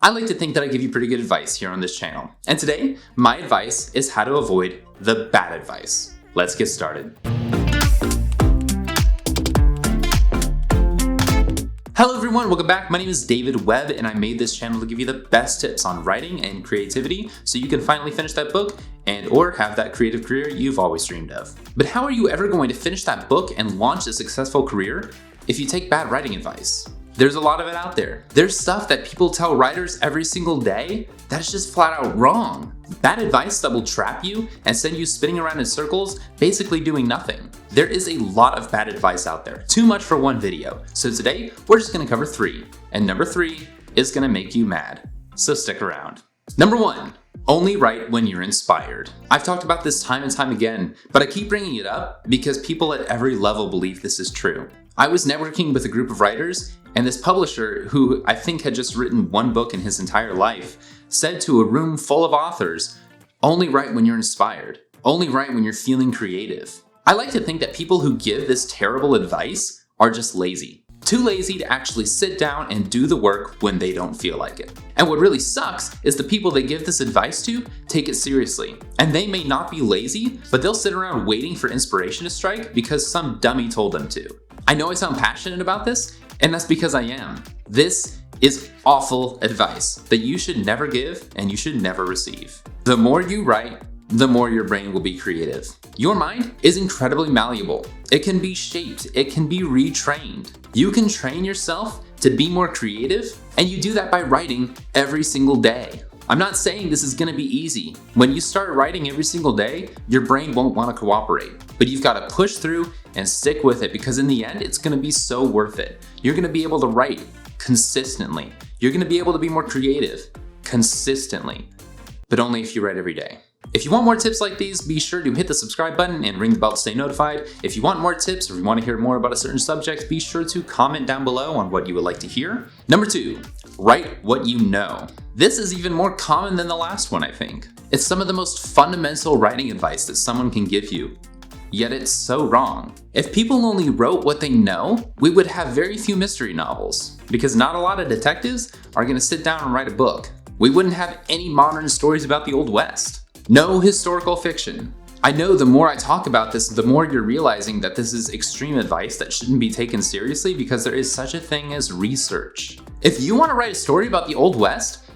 I like to think that I give you pretty good advice here on this channel. And today, my advice is how to avoid the bad advice. Let's get started. Hello everyone, welcome back. My name is David Webb and I made this channel to give you the best tips on writing and creativity so you can finally finish that book and or have that creative career you've always dreamed of. But how are you ever going to finish that book and launch a successful career if you take bad writing advice? There's a lot of it out there. There's stuff that people tell writers every single day that is just flat out wrong. Bad advice that will trap you and send you spinning around in circles, basically doing nothing. There is a lot of bad advice out there, too much for one video. So today, we're just gonna cover 3. And number 3 is gonna make you mad. So stick around. Number 1, only write when you're inspired. I've talked about this time and time again, but I keep bringing it up because people at every level believe this is true. I was networking with a group of writers, and this publisher, who I think had just written one book in his entire life, said to a room full of authors, only write when you're inspired. Only write when you're feeling creative. I like to think that people who give this terrible advice are just lazy. Too lazy to actually sit down and do the work when they don't feel like it. And what really sucks is the people they give this advice to take it seriously. And they may not be lazy, but they'll sit around waiting for inspiration to strike because some dummy told them to. I know I sound passionate about this, and that's because I am. This is awful advice that you should never give and you should never receive. The more you write, the more your brain will be creative. Your mind is incredibly malleable. It can be shaped, it can be retrained. You can train yourself to be more creative, and you do that by writing every single day. I'm not saying this is gonna be easy. When you start writing every single day, your brain won't wanna cooperate. But you've gotta push through and stick with it because in the end, it's gonna be so worth it. You're gonna be able to write consistently. You're gonna be able to be more creative consistently, but only if you write every day. If you want more tips like these, be sure to hit the subscribe button and ring the bell to stay notified. If you want more tips or you want to hear more about a certain subject, be sure to comment down below on what you would like to hear. Number 2, write what you know. This is even more common than the last one, I think. It's some of the most fundamental writing advice that someone can give you. Yet it's so wrong. If people only wrote what they know, we would have very few mystery novels, because not a lot of detectives are going to sit down and write a book. We wouldn't have any modern stories about the Old West. No historical fiction. I know the more I talk about this, the more you're realizing that this is extreme advice that shouldn't be taken seriously because there is such a thing as research. If you want to write a story about the Old West,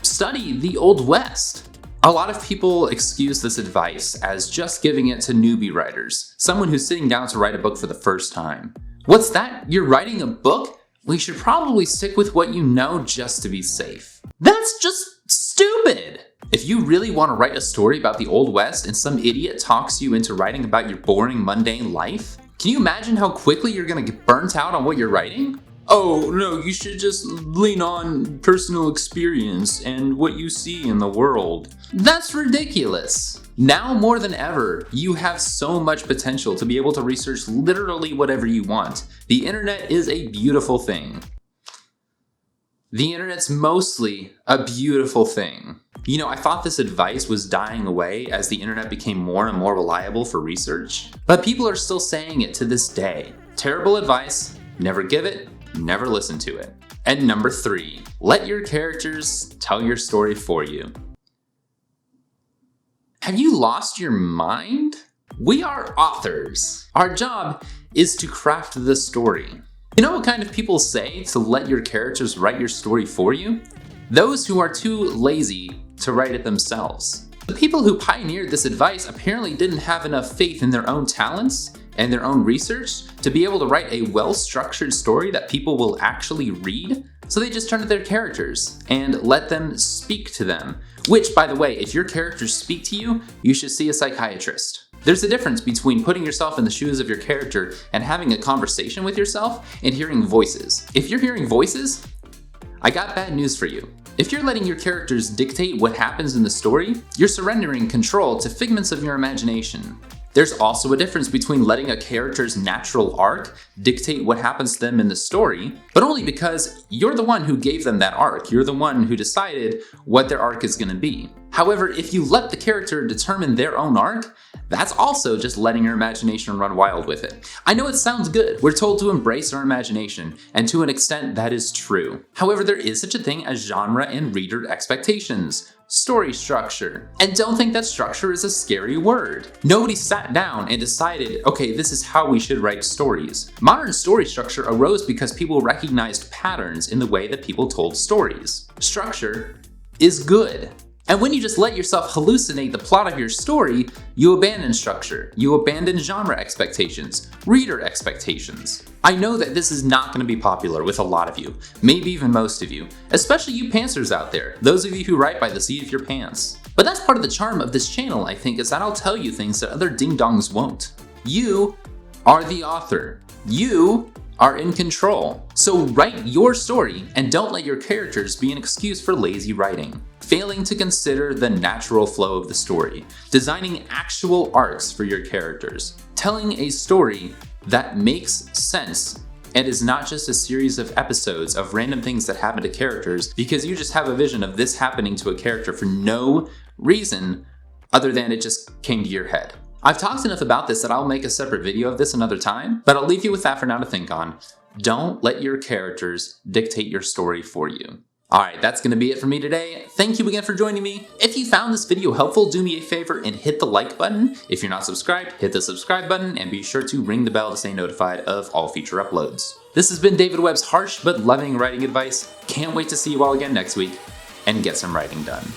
study the Old West. A lot of people excuse this advice as just giving it to newbie writers, someone who's sitting down to write a book for the first time. What's that? You're writing a book? Well, you should probably stick with what you know just to be safe. That's just stupid! If you really want to write a story about the Old West and some idiot talks you into writing about your boring, mundane life, can you imagine how quickly you're going to get burnt out on what you're writing? Oh no, you should just lean on personal experience and what you see in the world. That's ridiculous. Now more than ever, you have so much potential to be able to research literally whatever you want. The internet is a beautiful thing. The internet's mostly a beautiful thing. You know, I thought this advice was dying away as the internet became more and more reliable for research, but people are still saying it to this day. Terrible advice, never give it, never listen to it. And number 3, let your characters tell your story for you. Have you lost your mind? We are authors. Our job is to craft the story. You know what kind of people say to let your characters write your story for you? Those who are too lazy to write it themselves. The people who pioneered this advice apparently didn't have enough faith in their own talents and their own research to be able to write a well-structured story that people will actually read, so they just turn to their characters and let them speak to them. Which, by the way, if your characters speak to you, you should see a psychiatrist. There's a difference between putting yourself in the shoes of your character and having a conversation with yourself and hearing voices. If you're hearing voices, I got bad news for you. If you're letting your characters dictate what happens in the story, you're surrendering control to figments of your imagination. There's also a difference between letting a character's natural arc dictate what happens to them in the story, but only because you're the one who gave them that arc. You're the one who decided what their arc is going to be. However, if you let the character determine their own arc, that's also just letting your imagination run wild with it. I know it sounds good. We're told to embrace our imagination, and to an extent that is true. However, there is such a thing as genre and reader expectations. Story structure. And don't think that structure is a scary word. Nobody sat down and decided, okay, this is how we should write stories. Modern story structure arose because people recognized patterns in the way that people told stories. Structure is good. And when you just let yourself hallucinate the plot of your story, you abandon structure, you abandon genre expectations, reader expectations. I know that this is not going to be popular with a lot of you, maybe even most of you, especially you pantsers out there, those of you who write by the seat of your pants. But that's part of the charm of this channel, I think, is that I'll tell you things that other ding-dongs won't. You are the author. You are in control. So write your story and don't let your characters be an excuse for lazy writing. Failing to consider the natural flow of the story, designing actual arcs for your characters, telling a story that makes sense and is not just a series of episodes of random things that happen to characters because you just have a vision of this happening to a character for no reason other than it just came to your head. I've talked enough about this that I'll make a separate video of this another time, but I'll leave you with that for now to think on. Don't let your characters dictate your story for you. Alright, that's going to be it for me today. Thank you again for joining me. If you found this video helpful, do me a favor and hit the like button. If you're not subscribed, hit the subscribe button and be sure to ring the bell to stay notified of all future uploads. This has been David Webb's harsh but loving writing advice. Can't wait to see you all again next week and get some writing done.